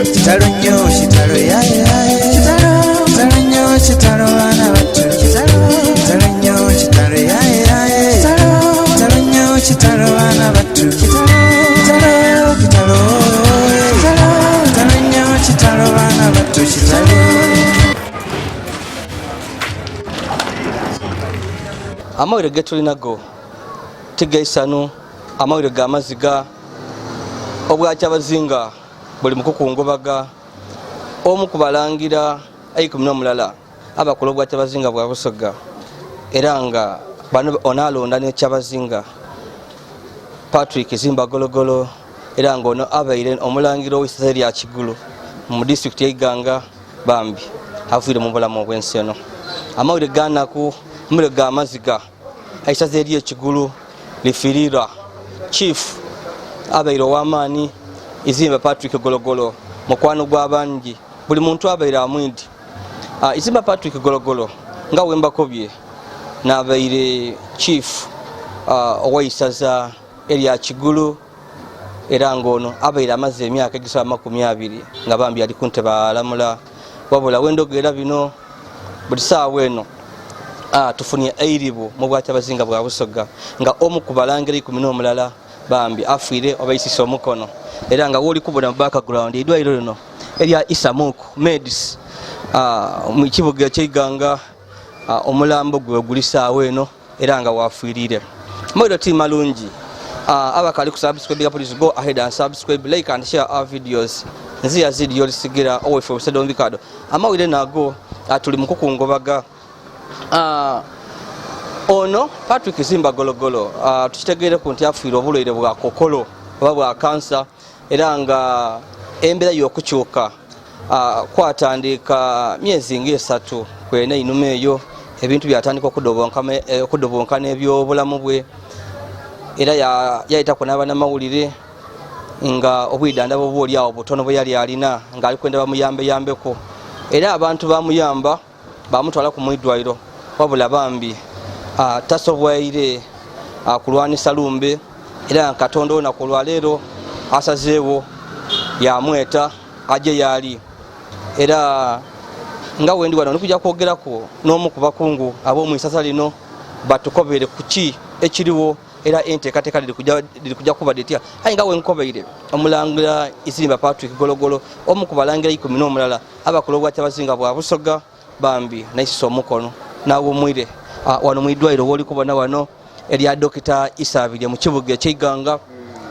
kitalo nnyo kitalo yaye kitalo nnyo kitalo bana battu kitalo nnyo kitalo yaye kitalo nnyo kitalo bana battu kitalo kitalo nnyo kitalo bana battu kitalo. Amawulire ge tulinago tigaisanu amawulire ga amaziga obwa kyabazinga buli mukukungubaga omu kubalangira ayikumi n'omulala abakola obwa kyabazinga bwa busoga era nga bano onalonda ne kyabazinga Patrick Izimba Gologolo era nga ono abaire omulangira ow'essaza lya Kigulu mu district y'Iganga bambi afiire mu bulamu obw'ensi eno. Amawulire ganaku amawulire ga amaziga aisaza eri Kigulu lifirira chief abaire ow'amaani Izimba Patrick Gologolo mukwano gw'abangi buli muntu abaire amwidi. Izimba Patrick Gologolo nga wembakobye n'abaire chief owaisaza erya Kigulu era ngono abaire amaze emyaka egisaba 20 nga bambi ali kunte balamula wabula wendogera bino buli saawa eno tufunye eiribu mu bwa kyabazinga bwa busoga nga omu kubalangira 10 n'omulala bambi afiire obaisisa omukono era nga woli kubona mu background idwairo lino erya Isamuku Medis mu kibuga ky'Iganga omulambo gwe gulisaawe eno era nga wafiirire moyo ti malungi. Abakali ku subscribe, please go ahead and subscribe, like and share our videos. Nzi Yazid Yolisigira away from Sedon Vicado. Amawulire nago tuli mukukungobaga ono Patrick Izimba Gologolo tukitegeere ku nti afiire obulwaire bwa kokolo oba bwa kansa era nga embeera y'okukyuka kwatandika myezi nga 3 kwena inuma eyo ebintu byatandika okudobonka n'ebyobulamu bwe era yayitako n'abanamawulire nga obwidandaba obwoli awo butono bwe yali alina nga ali kwenda bamuyambeko era abantu bamuyamba bamutwala ku mwidwairo wabula bambi tasobwaire kulwanisa lumbe era Katonda olunaku olwaleero asazeewo yamweta aje yali era nga wendi wano nikujja kwogerako n'omu ku bakungu ab'omwisasa lino batukobere kuki ekiriwo era enteekateeka liri kujja kuba detya aye nga wenkobeire omulangira Izimba Patrick Gologolo omu ku balangira 10 n'omulala abakola obwa kyabazinga bwa busoga bambi naisisa omukono n'awumwire wano mwidwairo woli kubona wano erya Dr. Isabire mu kibuga ky'Iganga.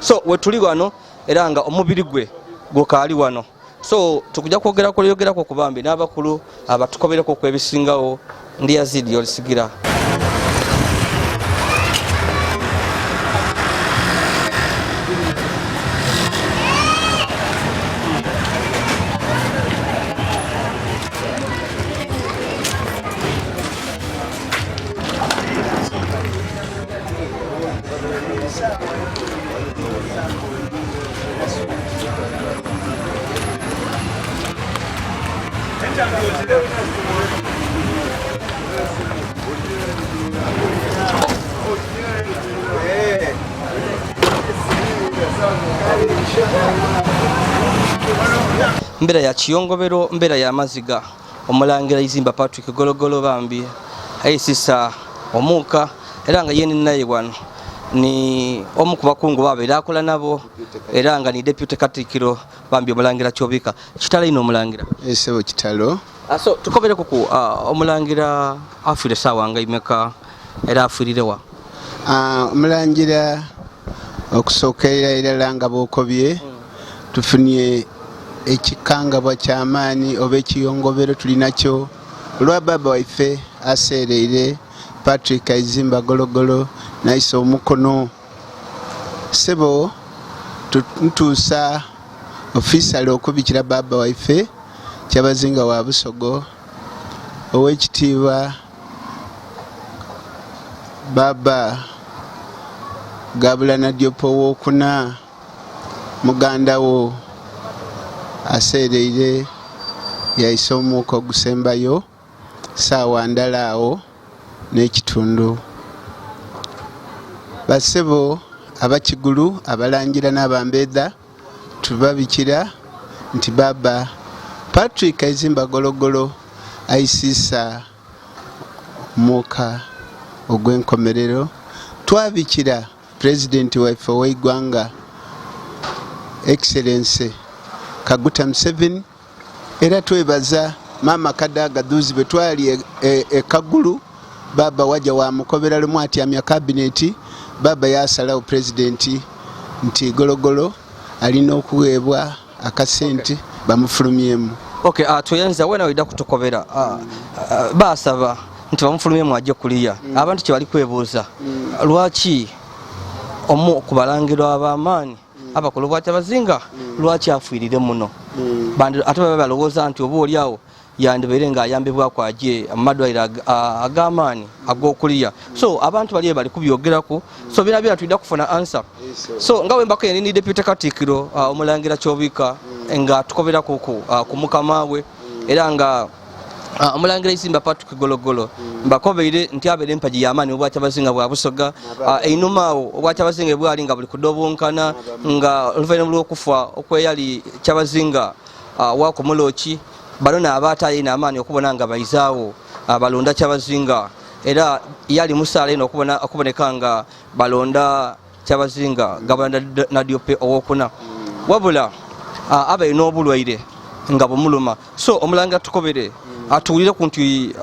So wetuli wano era nga omubiri gwe gukaali wano so tukujja kwogerako lyogerako ku bambi n'abakulu abatukobereko kwebisingawo ndi Yazid Yolisigira. Mbera ya kiyongobero mbera ya amaziga omulangira Izimba Patrick Gologolo bambi aisisa omuka era nga yeni naye wano ni omu ku bakungu babeera akola nabo era nga ni deputy katikiro bambi omulangira kyobika kitalo ino omulangira esebo kitalo so tukobere kuku omulangira afiire sawa nga imeka era afirirewa omulangira okusokerera irala nga bokobye tufunye ekikangabwa ky'amaani oba ekiyongobero tulinacho olwa baba waife aseereire Patrick Izimba Gologolo naisa omukono sebo ntuusa ofisale okubikira baba waife kyabazinga wa busogo owekitiibwa baba Gabula Diopo wokuna muganda wo aseereire yaisa omuuka ogusembayo saawa ndala awo n'ekitundu. Basebo abakigulu abalangira n'abambeeda tubabikira nti baba Patrick Izimba Gologolo aisisa muka ogwenkomerero twabikira president waife w'eggwanga Excellence Kaguta Museveni era twebaza mama Kadaga Duzi betwali Kagulu baba waja wa mukobera lumu atyamya cabinet baba yasalawo president nti Gologolo alina okuweebwa akasente bamufulumyemu. Okay, tuyenza wena wida kutokobera basaba nti bamufulumyemu ajje kuliya abantu kye bali kwebuuza lwaki omu kubalangirwa ab'amaanyi abakulu bwa kyabazinga lwaki afiirire muno ate baba balowooza nti oba oliawo yandibeere ng'ayambibwako ajje amadwaliro ag'amaanyi ag'okuliya. So abantu bali bali kubyogerako, so bina tulina kufuna answer. So nga wembako yenini deputy Katikkiro Omulangira Kyobika nga tukoberako ku mukama we era nga Omulangira Izimba Patrick Gologolo mbakobeire nti abeere empagi y'amaanyi obwa kyabazinga bwa Busoga einumaawo obwa kyabazinga bwali nga buli kudobonkana nga oluvannyuma lw'okufa okweyali kyabazinga wakumulooki balona abaata yina amaanyi okubona nga bayizaawo balonda kyabazinga era yali musaala eno okuboneka nga balonda kyabazinga gavana Nadiope owokuna wabula abaye n'obulwaire nga bumuluma. So Omulangira tukobere atuwulire ku nti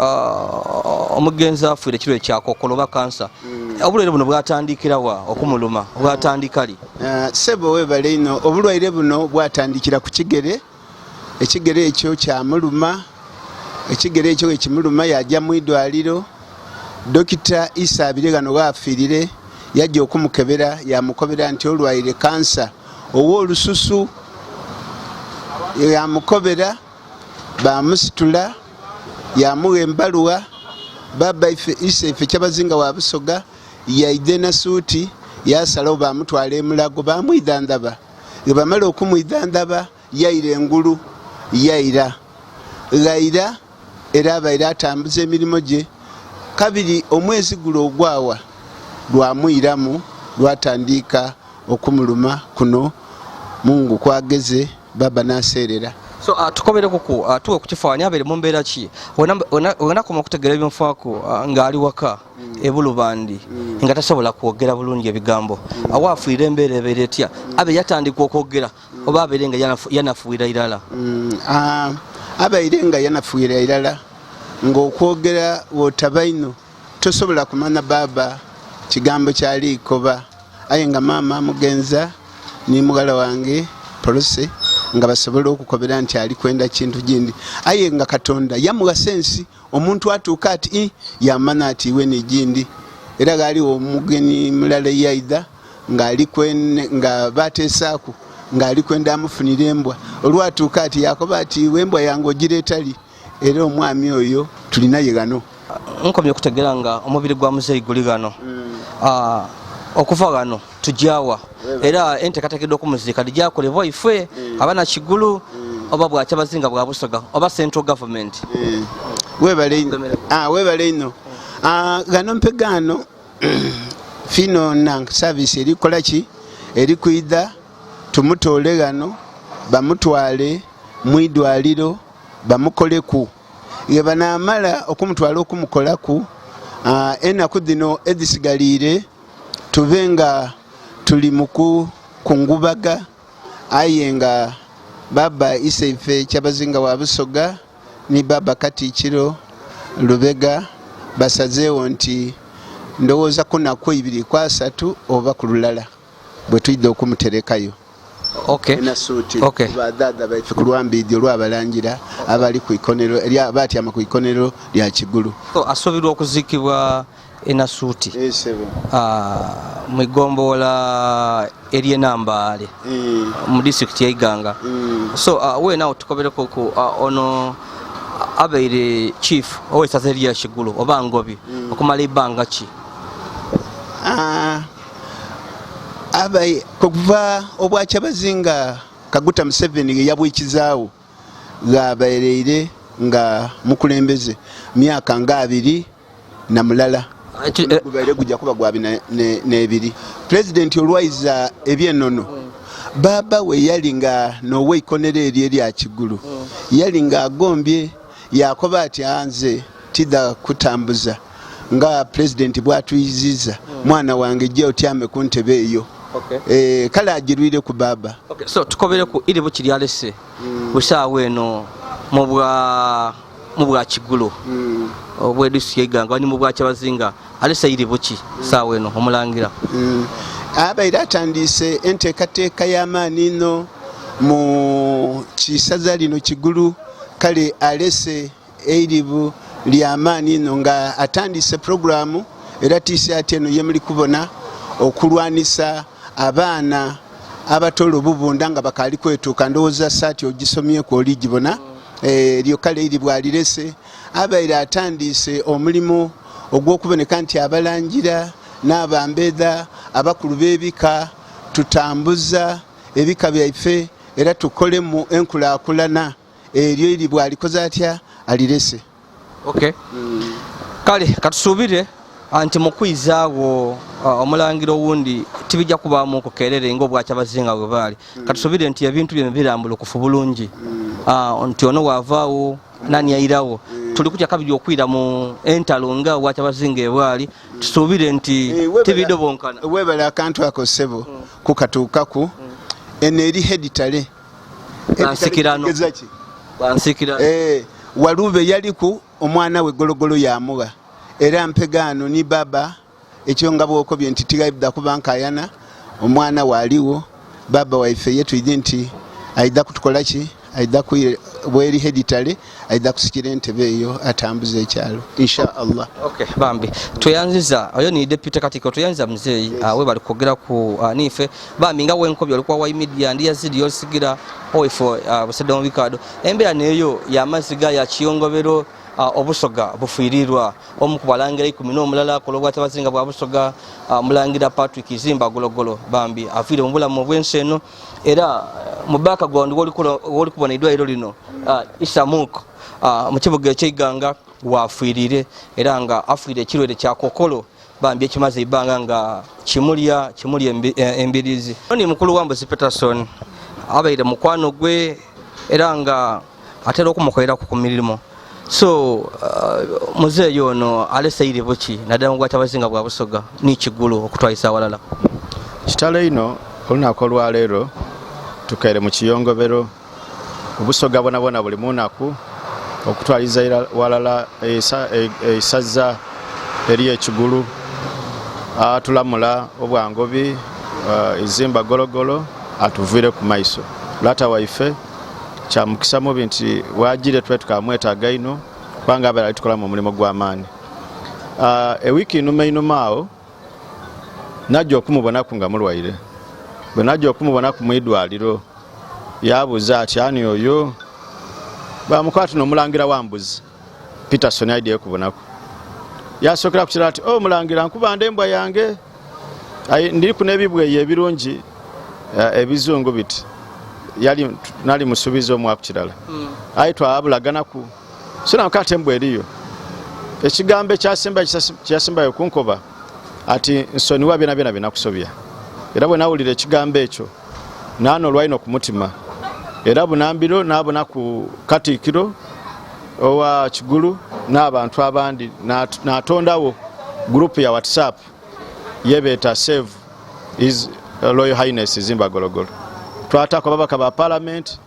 omugenzi afiire ekiro ekyakokolo oba kansa obulwaire buno bwatandikira wa okumuluma bwatandika li? Sebo webale ino obulwaire buno bwatandikira ku kigere. Ekigere ekyo kyamuluma, ekigere ekyo ekimuluma yajja mu idwaliro Dokita Isa Abirigano waafiirire yajja okumukebera yamukobera nti olwaire kansa ow'olususu yamukobera bamusitula yamuwa embaluwa baba Isa ife kyabazinga wa Busoga yaide na suuti yasalawo bamutwala emulago bamwidandaba bamala okumwidandaba yaira engulu yaira gaira era abaire atambuza emirimu gye kabiri omwezi gulo ogwawa lwamwiramu lwatandika okumuluma kuno Mungu kwageze baba naseerera. So tukobere kuku tuwe kukifaanyi abeere mu mbeera ki wena koma okutegeera ebyonfaako ng'ali waka ebulubandi nga tasobola kwogera bulungi ebigambo awaafiire embeera ebeera etya abe yatandika okwogera oba abeere nga yanafuira irala? Abaire nga yanafuira irala ng'okwogera wotabaino tosobola kumanya baba kigambo kyali ikoba aye nga maama amugenza ni mugala wange polose nga basobola okukobera nti ali kwenda kintu gindi aye nga Katonda yamuwa sensi omuntu atuuka ati yamana ati iwe ni gindi era gali omugeni mulala yaida nga bateesaaku ng'ali kwenda amufunira embwa olwatuuka ati yakoba ati iwe embwa yange ogireetali era omwami oyo tulinaye gano. Nkomye okutegeera nga omubiri gwa muzeeyi guli gano okuva gano tujjawa era enteekateekeddwa okumuziika ligyakolebwa ife abaana kigulu oba bwa kyabazinga bwa Busoga oba central government. Webale ino gano mpegano fino nang service erikola ki eri kwida tumutoole gano bamutwale mu idwaliro bamukoleku ye banamala okumutwala okumukolaku enaku dino edisigalire tube nga tuli muku kungubaga aye nga baba Isaife kyabazinga wa Busoga ni baba Katikkiro Lubega basazeewo nti ndowooza kunaku 2 kwa 3 oba ku lulala bwe tuyidde okumuterekayo. Badada baife ku lwambidi olwabalangira abali ku ikonero batyama ku ikonero lya Kigulu. Asuubirwa okuziikibwa enasuuti mu igomboola ery'Enambaale mu disitulikiti y'Iganga. So weenawo tukobereko ono abeire chief ow'essaza erya Kigulu oba Ngobi okumala ebbanga ki? Abaye kuva obwa kyabazinga Kaguta Museveni yabwikizaawo gabaereire nga mukulembeze myaka nga 2 na mulala gubaire gujja kuba gwa 2. President olwaiza ebyenono baba we yali nga noweekonera eri erya kigulu yali nga agombye yakoba ati anze tidda kutambuza nga pulezidenti bw'atuyiziza mwana wange jja otyame ku ntebe eyo. Kale agirwire ku baba. So tukobere ku iri bukiri alese busaawe eno mu bwa kigulu obwedisi yeganga ni mu bwa kyabazinga alese iri buki saawe eno Omulangira. Abaire atandise enteekateeka y'amaani ino mu kisaza lino kigulu kale alese eiribu ly'amaani ino nga atandise programu era tiisati eno ye muli kubona okulwanisa abaana abatola obubunda nga bakaali kwetuuka ndowooza saati ogisomyeku oligibona eryo kale iri bwalirese. Abaire atandise omulimu ogw'okuboneka nti abalangira n'abambeeda abakulu b'ebika tutambuza ebika byaife era tukole mu enkulaakulana eryo iri bwalikoze atya alirese. Kale katusuubire anti mukwizaawo Omulangira owundi tibijja kubaamu okukeerere ng'obwa kyabazinga bwe baali. Katusuubire nti ebintu bye birambulukufu bulungi nti ono waavaawo nani ayirawo tuli kutya kabiri okwira mu entalo nga obwa kyabazinga ebwali tusuubire nti tibidobonkana. Weebale akantu ako ssebo kukatuukaku eno eri heditale bansikirano Walube yaliku omwana we Gologolo yamuwa era mpegano ni baba ekyo nga bwokobye nti tigayibda kubankayana omwana waliwo baba waife yetu idinti aida kutukola ki aida ku bweri heditale aida kusikira entebe eyo atambuze ekyalo insha Allah. Bambi tuyanziza oyo ni deputy katiko tuyanziza mzeyi we bali kogera ku nife bambi nga wenkobye alikuwa wa media ndi Yazid Yolisigira oifo busedo mbikado embeera neyo y'amaziga ya kiyongobero obusoga bufiirirwa omukubalangira 10 omulala kolobwa kyabazinga bwa busoga Omulangira Patrick Izimba Gologolo bambi afire mu bulamu bw'enseno era mu background woli kubona idwairo lino isamuko mu kibuga eky'Iganga wafiirire era nga afiire ekirwere kya kokolo bambi ekimaze ibanga nga kimulya embirizi. Oni mukulu wa Mbuzi Peterson abaire mukwano gwe era nga atera okumukolera ku mirimo. So muzeeyi ono aleseire buki naddala mu bwa kyabazinga bwa busoga ni kigulu okutwalisa awalala. Kitalo ino olunaku olwaleero tukaire mu kiyongobero obusoga bonabona buli munaku okutwaliza walala saza eri ekigulu tulamula obwangobi Izimba Gologolo atuvire ku maiso lata waife kya mukisa mubi nti wajire twe tukamwetaaga ino kubanga abali tukola mu mulimo gw'amaani. Ewiki inumaawo najja okumubona ku nga mulwaire bwe najja okumubona ku mwidwaliro yabuuza ati ani oyo bamukwata n'Omulangira wa Mbuzi Peterson aidye kubonako yasookera ku kirala ati Omulangira nkubanda embwa yange ndiri ku n'ebibweyi ebirungi ebizungu biti nali musubiza omwaku kirala aitwa abulaganaku sina mukate embwa eriyo ekigambo ekyasembayo kunkoba ati nsoniwa byona binakusobya era bwe nawulira ekigambo ekyo nano olwalina ku mutima era bunambiro nabona ku katikiro owa kigulu n'abantu abandi natondawo group ya WhatsApp yebeeta Save His Royal Highness Izimba Gologolo twatako babaka ba parliament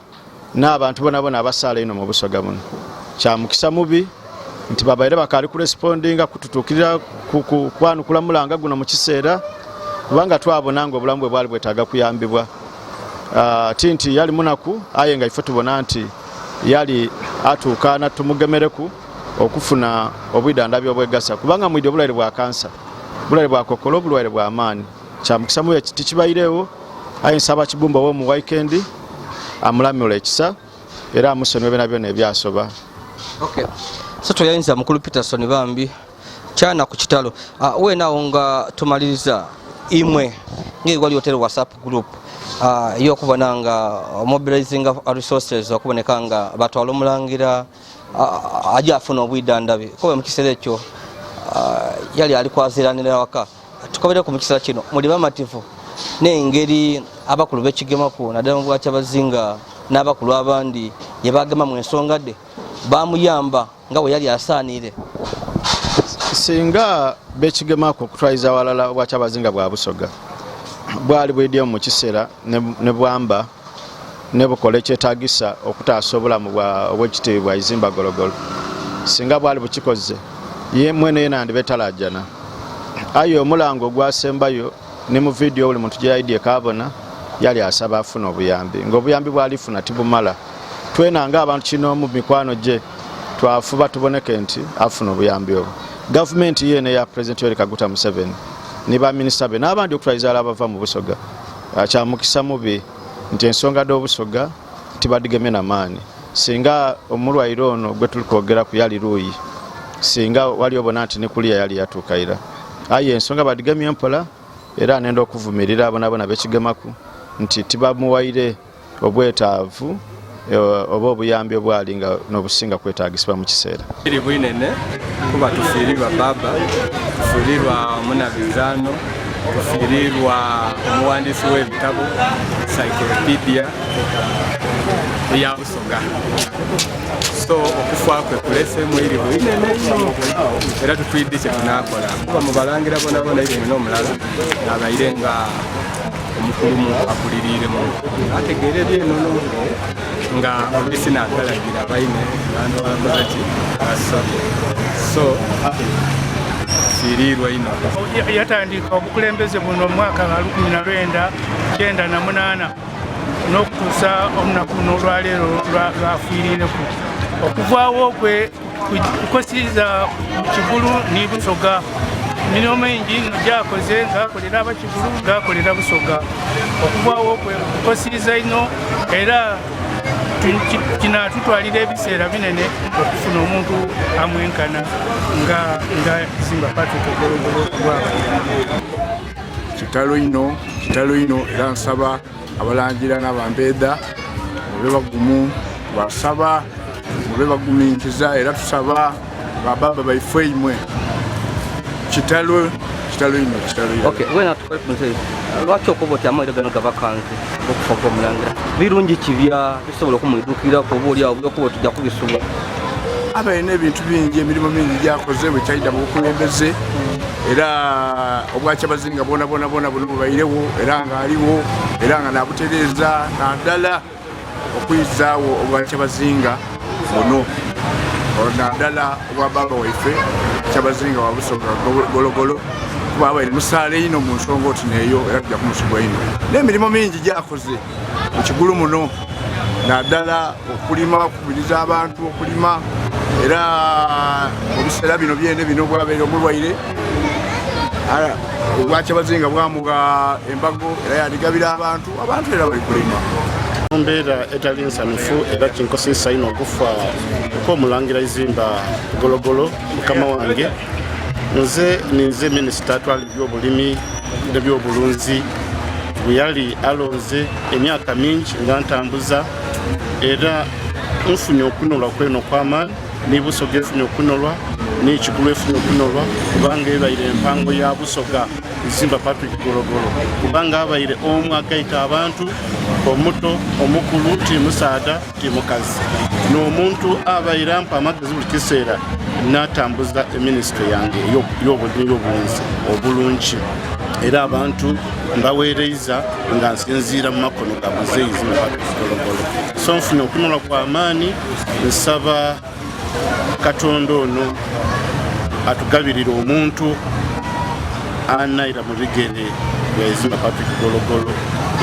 n'abantu bonabona abasala ino mu busoga muno kya mukisa mubi nti babaire bakali ku respondinga kututukirira kwanukula mulanga guno mu kiseera kubanga twabona ngo obulamu bwe bwali bwetaaga kuyambibwa tinti yali munaku aye nga ife tubona nti yali atuuka natumugemereku okufuna obwidandabbi obwegasa kubanga mwidi obulwaire bwa kansa bulwaire bwa kokolo obulwaire bwa amaani kya mukisa mubi tikibairewo aye nsaba kibumba wo mu weekend amulamula ekisa era amusonyiwe byona ebyasoba. So tuyinza mukulu Peterson bambi kyana ku kitalo wenawo nga tumaliriza imwe ng'ewali hotel WhatsApp group iyo kubona nga mobilizing resources okuboneka nga batwala Omulangira ajja afuna obwidandabi kobe mu kiseera ekyo yali ali kwaziranira waka tukobere ku mukisa kino muli bamatifu n'engeri abakulu b'ekigemaku naddala mu bwakyabazinga n'abakulu abandi ye bagema mu ensonga de bamuyamba nga bwe yali asaanire. Singa b'ekigemaku okutwaliza awalala obwakyabazinga bwa Busoga bwali bwedyo mu kiseera ne bwamba ne bukola ekyetaagisa okutaasa obulamu obw'ekitiibwa Izimba Gologolo, singa bwali bukikoze ye mwene yena ndibetalajana. Aye omulango ogwasembayo ne mu vidiyo buli muntu gye yayidye kaabona yali asaba afuna obuyambi, ng'obuyambi bwalifuna tibumala. Twenanga abantu kino mu mikwano gye twafuba tuboneke nti afuna obuyambi obwo. Gavumenti yene ya President Yoweri Kaguta Museveni ne baminisita be n'abandi okutwaliza abava mu Busoga kyamukisa mubi nti ensonga d'Obusoga tibadigemye na maani. Singa omulwaire ono gwe tuli kwogera ku yali luuyi, singa wali obona nti ne kuliya yali yatuukaira. Aye ensonga badigemye mpola era nenda okuvumirira abonabona b'ekigemaku nti tibamuwaire obwetaavu oba obuyambi obwali nga n'obusinga kwetaagisibwa mu kiseera. Iri bwinene kuba tufiirirwa baba, tufiirirwa omunabizaano, tufiirirwa omuwandiisi w'ebitabo encyclopedia eya Busoga. So okufa kwe kuleseemu iri bwinene era tutwidde kye tunaakola. Kuba mu balangira bonabona iri n'omulala abaire nga omukulumu akuliriiremu ategeera ebyenono nga olisi naagalagira baine bantu bakoze ki basabye. So fiirirwa ino yatandika obukulembeze buno omwaka nga 1998 n'okutuusa olunaku n'olwaleero lwafiirireku. Okuvaawo kwe kukosiza Kigulu ne Busoga emirimu mingi gyakoze ng'akolera abakigulu ng'akolera Busoga. Okuvaawo kwe kukosiza ino era kinatutwalira ebiseera binene okufuna omuntu amwenkana nga Izimba Patrick Gologolo lwako. Kitalo ino era nsaba abalangira n'abambeeda mube bagumu, basaba mube baguminkiza era tusaba bababa baife imwe. Kitalo ino. Okay, wena tukwepunze lwaki okuba oti amairo gano gabakanze okufa kw'Omulangira birungi kibya tusobola okumwidukirako oba oli awo okuba tujja kubisubwa? Abalina ebintu bingi, emirimu mingi gyakoze bwe kyayita mu bukulembeze era obwakyabazinga bwona buno bubairewo era ng'aliwo era nga nabutereeza naddala okuyizaawo obwakyabazinga buno naddala obwa baba waife kyabazinga wa Busoga Gologolo kuba abaire musaale ino mu nsonga oti neeyo era tujja kumusibwa ino. N'emirimu mingi gyakoze mu Kigulu muno naddala okulima, okukubiriza abantu okulima era mu biseera bino byene bino bwabeire omulwaire obwakyabazinga bwamuga embago era yaligabira abantu era bali kulima. Mbeera etali nsanufu era kinkosesa ino okufa kw'Omulangira Izimba Gologolo mukama wange. Nze minisita atwala ebyobulimi n'ebyobulunzi bwe yali alonze emyaka mingi nga ntambuza era nfunye okunolwa kweno kw'amaani ne Busoga efunye okunolwa ne Kigulu efunye okunolwa kubanga ebaire empango ya Busoga Izimba Patrick Gologolo kubanga abaire omu agaita abantu omuto omukulu ti musaada ti mukazi n'omuntu abaire ampa amagezi buli kiseera n'atambuza minisitule yange y'obulunzi obulungi era abantu mbaweereza nga nsinziira mu makono ga muzeeyi Izimba Patrick Gologolo. So nfunye okunolwa kw'amaani, nsaba Katonda ono atugabirira omuntu anaira mu bigere bya Izimba Patrick Gologolo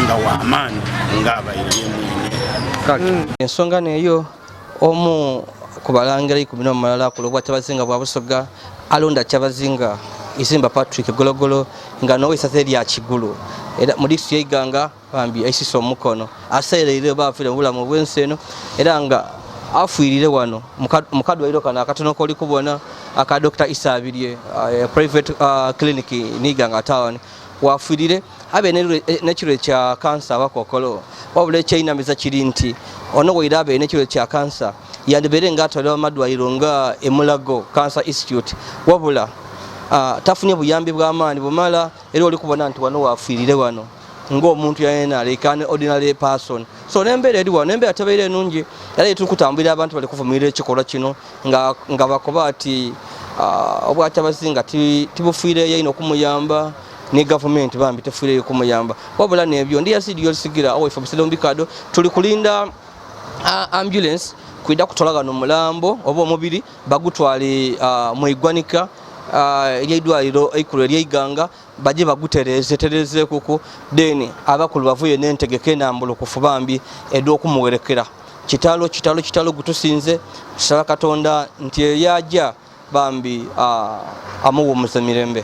nga w'amaani ng'abaire yemwine. Ensonga neeyo omu ku balangira 11 ku lw'obwakyabazinga bwa Busoga alonda kyabazinga Izimba Patrick Gologolo nga n'ow'essaza erya Kigulu era mu disitulikiti y'Iganga bambi aisisa omukono aseereire baafiire mu bulamu bw'ensi eno era nga afiirire wano mu kadwaliro kano akatono k'oli kubona aka Dr. Isabirye private clinic n'Iganga town wafiirire abe n'ekirwe kya kansa abakokolo wabula ekyeinamiza kiri nti ono waire abe n'ekirwe kya kansa yandibeere ng'atwalibwa mu madwaliro nga Emulago Cancer Institute wabula tafunye buyambi bw'amaani bumala era oli kubona nti wano wafiirire wano ng'omuntu yayena aleka ne ordinary person. So n'embeera eriwa n'embeera tebeera ennungi era tuli kutambulira abantu bali kuvumirira ekikolwa kino nga bakoba ati obwakyabazinga tibufiireyo ino okumuyamba ne gavumenti bambi tefiireyo kumuyamba wabula n'ebyo ndi Yazid Yolisigira awaife Buselombikado tuli kulinda ambulance kwida kutolagana omulambo oba omubiri bagutwale mu iggwanika ery'eddwaliro ekkulu ery'Iganga baje bagutereze kuku then abakulu bavuye n'entegeka enambulukufu bambi ed'okumuwerekera kitalo gutusinze tusaba Katonda nti eyajja bambi amuwumuza mirembe.